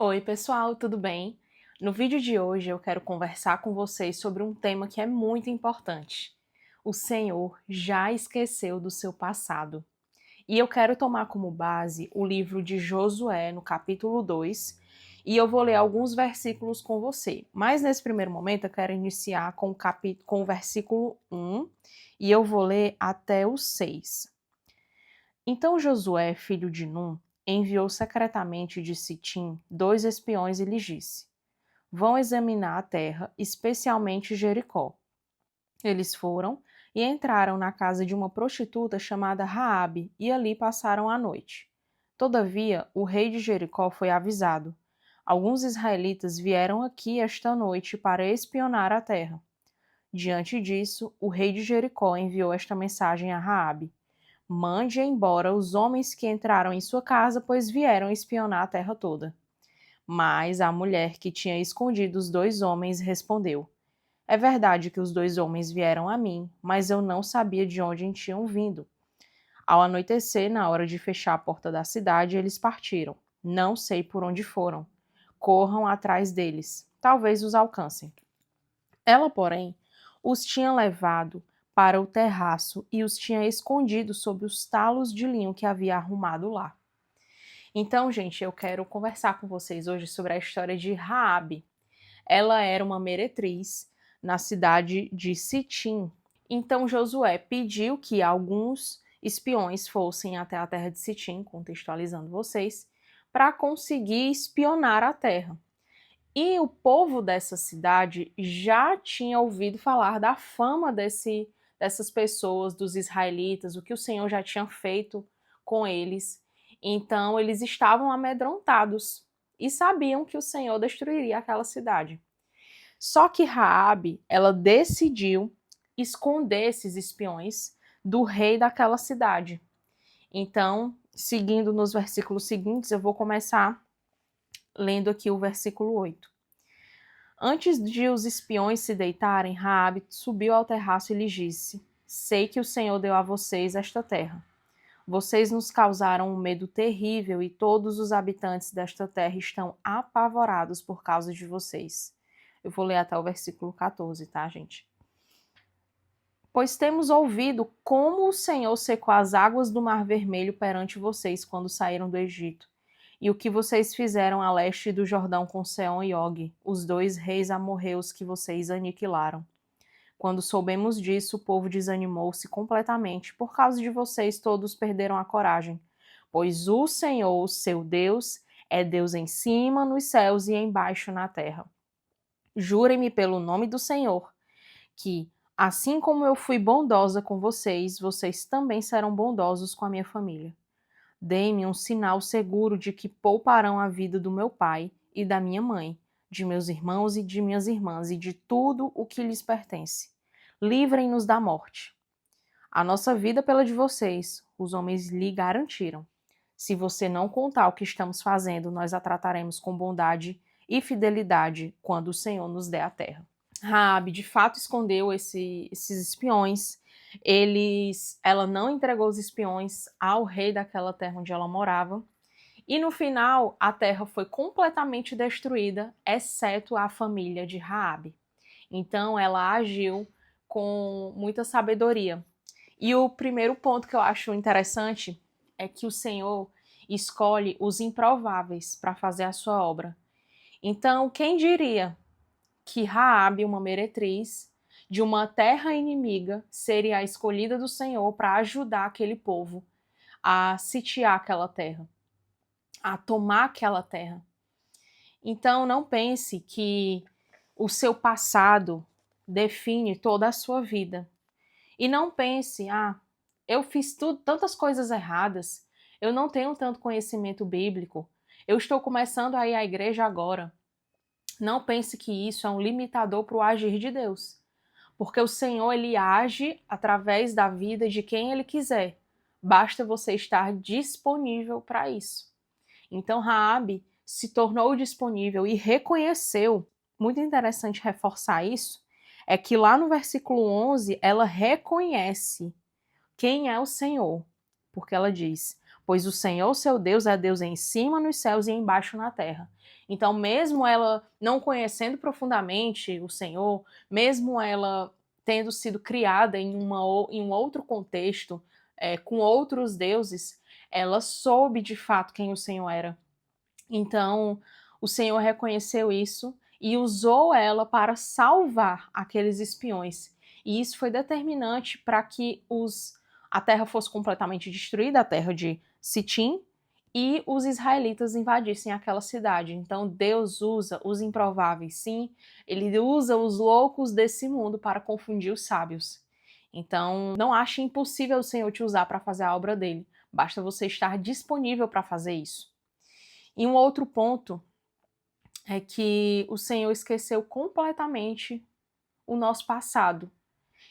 Oi, pessoal, tudo bem? No vídeo de hoje eu quero conversar com vocês sobre um tema que é muito importante. O Senhor já esqueceu do seu passado. E eu quero tomar como base o livro de Josué, no capítulo 2, e eu vou ler alguns versículos com você. Mas nesse primeiro momento eu quero iniciar com o versículo 1 e eu vou ler até o 6. Então Josué, filho de Num, enviou secretamente de Sitim 2 espiões e lhes disse: Vão examinar a terra, especialmente Jericó. Eles foram e entraram na casa de uma prostituta chamada Raabe e ali passaram a noite. Todavia, o rei de Jericó foi avisado: Alguns israelitas vieram aqui esta noite para espionar a terra. Diante disso, o rei de Jericó enviou esta mensagem a Raabe: Mande embora os homens que entraram em sua casa, pois vieram espionar a terra toda. Mas a mulher que tinha escondido os 2 homens respondeu: É verdade que os 2 homens vieram a mim, mas eu não sabia de onde tinham vindo. Ao anoitecer, na hora de fechar a porta da cidade, eles partiram. Não sei por onde foram. Corram atrás deles. Talvez os alcancem. Ela, porém, os tinha levado para o terraço e os tinha escondido sob os talos de linho que havia arrumado lá. Então, gente, eu quero conversar com vocês hoje sobre a história de Raabe. Ela era uma meretriz na cidade de Sitim. Então Josué pediu que alguns espiões fossem até a terra de Sitim, contextualizando vocês, para conseguir espionar a terra. E o povo dessa cidade já tinha ouvido falar da fama dessas pessoas, dos israelitas, o que o Senhor já tinha feito com eles. Então eles estavam amedrontados e sabiam que o Senhor destruiria aquela cidade. Só que Raabe, ela decidiu esconder esses espiões do rei daquela cidade. Então, seguindo nos versículos seguintes, eu vou começar lendo aqui o versículo 8. Antes de os espiões se deitarem, Raabe subiu ao terraço e lhes disse: Sei que o Senhor deu a vocês esta terra. Vocês nos causaram um medo terrível e todos os habitantes desta terra estão apavorados por causa de vocês. Eu vou ler até o versículo 14, tá, gente? Pois temos ouvido como o Senhor secou as águas do Mar Vermelho perante vocês quando saíram do Egito, e o que vocês fizeram a leste do Jordão com Seom e Og, os 2 reis amorreus que vocês aniquilaram. Quando soubemos disso, o povo desanimou-se completamente. Por causa de vocês, todos perderam a coragem. Pois o Senhor, seu Deus, é Deus em cima, nos céus e embaixo na terra. Jurem-me pelo nome do Senhor, que, assim como eu fui bondosa com vocês, vocês também serão bondosos com a minha família. Deem-me um sinal seguro de que pouparão a vida do meu pai e da minha mãe, de meus irmãos e de minhas irmãs e de tudo o que lhes pertence. Livrem-nos da morte. A nossa vida pela de vocês, os homens lhe garantiram. Se você não contar o que estamos fazendo, nós a trataremos com bondade e fidelidade quando o Senhor nos der a terra. Raabe de fato escondeu esses espiões. Ela não entregou os espiões ao rei daquela terra onde ela morava. E no final, a terra foi completamente destruída, exceto a família de Raabe. Então, ela agiu com muita sabedoria. E o primeiro ponto que eu acho interessante é que o Senhor escolhe os improváveis para fazer a sua obra. Então, quem diria que Raabe, uma meretriz de uma terra inimiga, seria a escolhida do Senhor para ajudar aquele povo a sitiar aquela terra, a tomar aquela terra. Então, não pense que o seu passado define toda a sua vida. E não pense, eu fiz tantas coisas erradas, eu não tenho tanto conhecimento bíblico, eu estou começando a ir à igreja agora. Não pense que isso é um limitador para o agir de Deus. Porque o Senhor, ele age através da vida de quem ele quiser. Basta você estar disponível para isso. Então, Raabe se tornou disponível e reconheceu. Muito interessante reforçar isso. É que lá no versículo 11, ela reconhece quem é o Senhor. Porque ela diz: pois o Senhor, seu Deus, é Deus em cima nos céus e embaixo na terra. Então, mesmo ela não conhecendo profundamente o Senhor, mesmo ela tendo sido criada em um outro contexto, com outros deuses, ela soube de fato quem o Senhor era. Então, o Senhor reconheceu isso e usou ela para salvar aqueles espiões. E isso foi determinante para que a terra fosse completamente destruída, a terra de Sitim, e os israelitas invadissem aquela cidade. Então, Deus usa os improváveis, sim, ele usa os loucos desse mundo para confundir os sábios. Então, não ache impossível o Senhor te usar para fazer a obra dele. Basta você estar disponível para fazer isso. E um outro ponto é que o Senhor esqueceu completamente o nosso passado.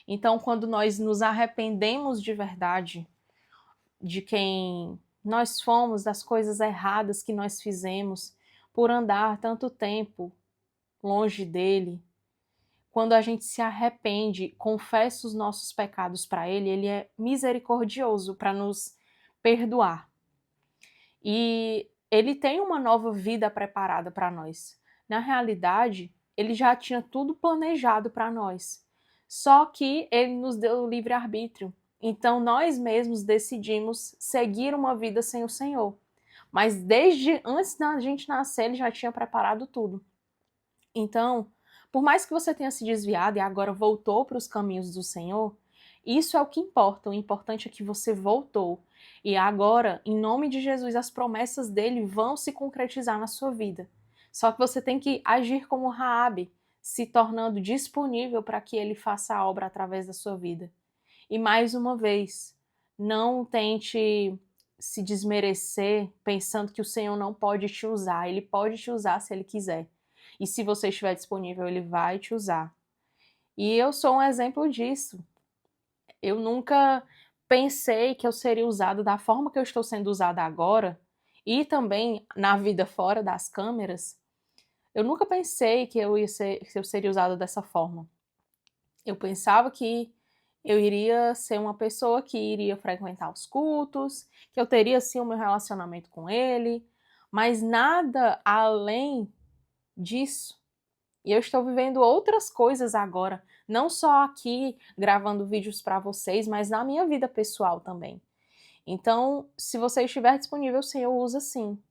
Então, quando nós nos arrependemos de verdade de quem nós fomos, das coisas erradas que nós fizemos, por andar tanto tempo longe dele, quando a gente se arrepende, confessa os nossos pecados para ele, ele é misericordioso para nos perdoar. E ele tem uma nova vida preparada para nós. Na realidade, ele já tinha tudo planejado para nós. Só que ele nos deu o livre-arbítrio. Então nós mesmos decidimos seguir uma vida sem o Senhor. Mas desde antes da gente nascer, ele já tinha preparado tudo. Então, por mais que você tenha se desviado e agora voltou para os caminhos do Senhor, isso é o que importa. O importante é que você voltou. E agora, em nome de Jesus, as promessas dele vão se concretizar na sua vida. Só que você tem que agir como Raabe, se tornando disponível para que ele faça a obra através da sua vida. E mais uma vez, não tente se desmerecer pensando que o Senhor não pode te usar. Ele pode te usar se ele quiser. E se você estiver disponível, ele vai te usar. E eu sou um exemplo disso. Eu nunca pensei que eu seria usada da forma que eu estou sendo usada agora, e também na vida fora das câmeras. Eu nunca pensei que eu seria usada dessa forma. Eu pensava que eu iria ser uma pessoa que iria frequentar os cultos, que eu teria sim o meu relacionamento com ele, mas nada além disso. E eu estou vivendo outras coisas agora, não só aqui gravando vídeos para vocês, mas na minha vida pessoal também. Então, se você estiver disponível, o Senhor usa sim.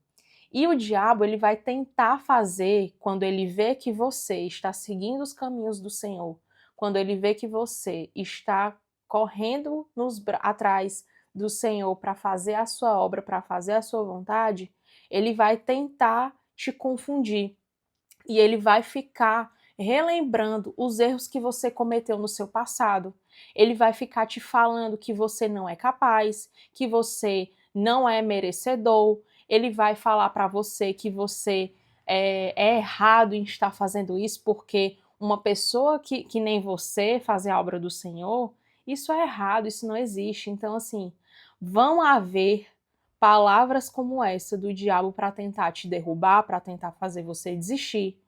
E o diabo, ele vai tentar fazer, quando ele vê que você está seguindo os caminhos do Senhor, quando ele vê que você está correndo atrás do Senhor para fazer a sua obra, para fazer a sua vontade, ele vai tentar te confundir. E ele vai ficar relembrando os erros que você cometeu no seu passado. Ele vai ficar te falando que você não é capaz, que você não é merecedor. Ele vai falar para você que você é errado em estar fazendo isso, porque uma pessoa que nem você fazer a obra do Senhor, isso é errado, isso não existe. Então, assim, vão haver palavras como essa do diabo para tentar te derrubar, para tentar fazer você desistir.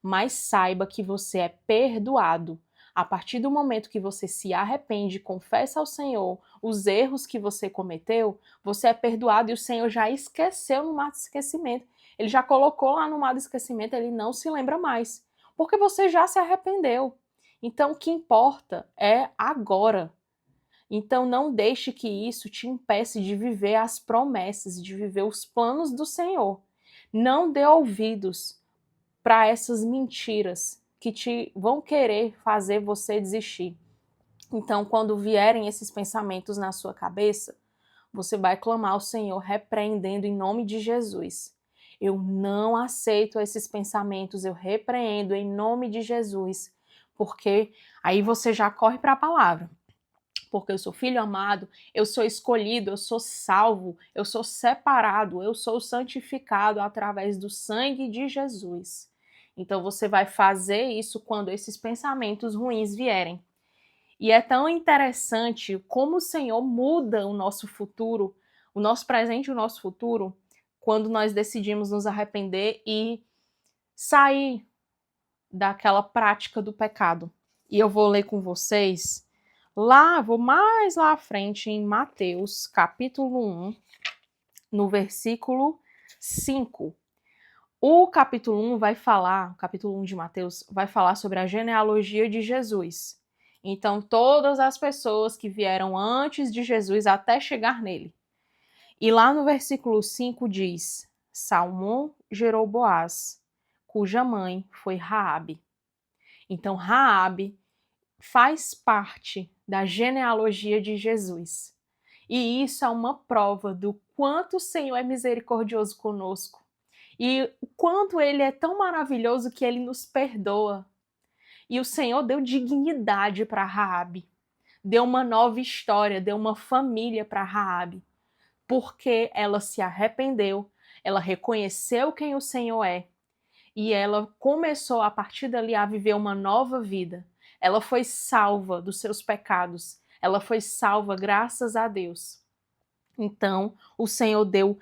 Mas saiba que você é perdoado. A partir do momento que você se arrepende, confessa ao Senhor os erros que você cometeu, você é perdoado e o Senhor já esqueceu no mar do esquecimento. Ele já colocou lá no mar do esquecimento, ele não se lembra mais. Porque você já se arrependeu. Então, o que importa é agora. Então, não deixe que isso te impeça de viver as promessas, de viver os planos do Senhor. Não dê ouvidos para essas mentiras que vão querer fazer você desistir. Então, quando vierem esses pensamentos na sua cabeça, você vai clamar ao Senhor, repreendendo em nome de Jesus. Eu não aceito esses pensamentos, eu repreendo em nome de Jesus, porque aí você já corre para a palavra. Porque eu sou filho amado, eu sou escolhido, eu sou salvo, eu sou separado, eu sou santificado através do sangue de Jesus. Então você vai fazer isso quando esses pensamentos ruins vierem. E é tão interessante como o Senhor muda o nosso futuro, o nosso presente e o nosso futuro, quando nós decidimos nos arrepender e sair daquela prática do pecado. E eu vou ler com vocês vou mais lá à frente em Mateus, capítulo 1, no versículo 5. O capítulo 1 vai falar, o capítulo 1 de Mateus, vai falar sobre a genealogia de Jesus. Então, todas as pessoas que vieram antes de Jesus até chegar nele. E lá no versículo 5 diz: Salmão gerou Boaz, cuja mãe foi Raabe. Então, Raabe faz parte da genealogia de Jesus. E isso é uma prova do quanto o Senhor é misericordioso conosco. E o quanto ele é tão maravilhoso que ele nos perdoa. E o Senhor deu dignidade para Raabe. Deu uma nova história, deu uma família para Raabe. Porque ela se arrependeu, ela reconheceu quem o Senhor é. E ela começou a partir dali a viver uma nova vida. Ela foi salva dos seus pecados. Ela foi salva graças a Deus. Então, o Senhor deu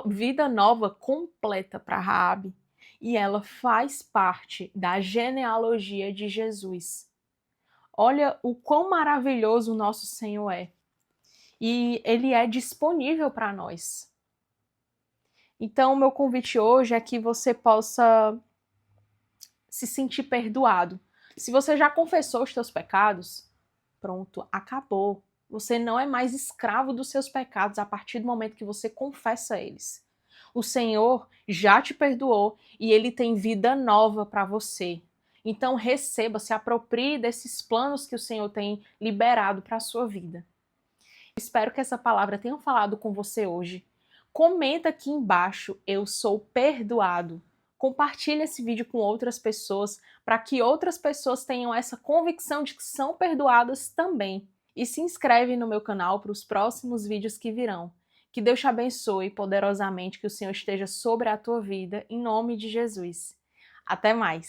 vida nova completa para Raabe. E ela faz parte da genealogia de Jesus. Olha o quão maravilhoso o nosso Senhor é. E ele é disponível para nós. Então, o meu convite hoje é que você possa se sentir perdoado. Se você já confessou os seus pecados, pronto, acabou. Você não é mais escravo dos seus pecados a partir do momento que você confessa eles. O Senhor já te perdoou e ele tem vida nova para você. Então receba, se aproprie desses planos que o Senhor tem liberado para a sua vida. Espero que essa palavra tenha falado com você hoje. Comenta aqui embaixo, eu sou perdoado. Compartilhe esse vídeo com outras pessoas para que outras pessoas tenham essa convicção de que são perdoadas também. E se inscreve no meu canal para os próximos vídeos que virão. Que Deus te abençoe poderosamente, que o Senhor esteja sobre a tua vida, em nome de Jesus. Até mais!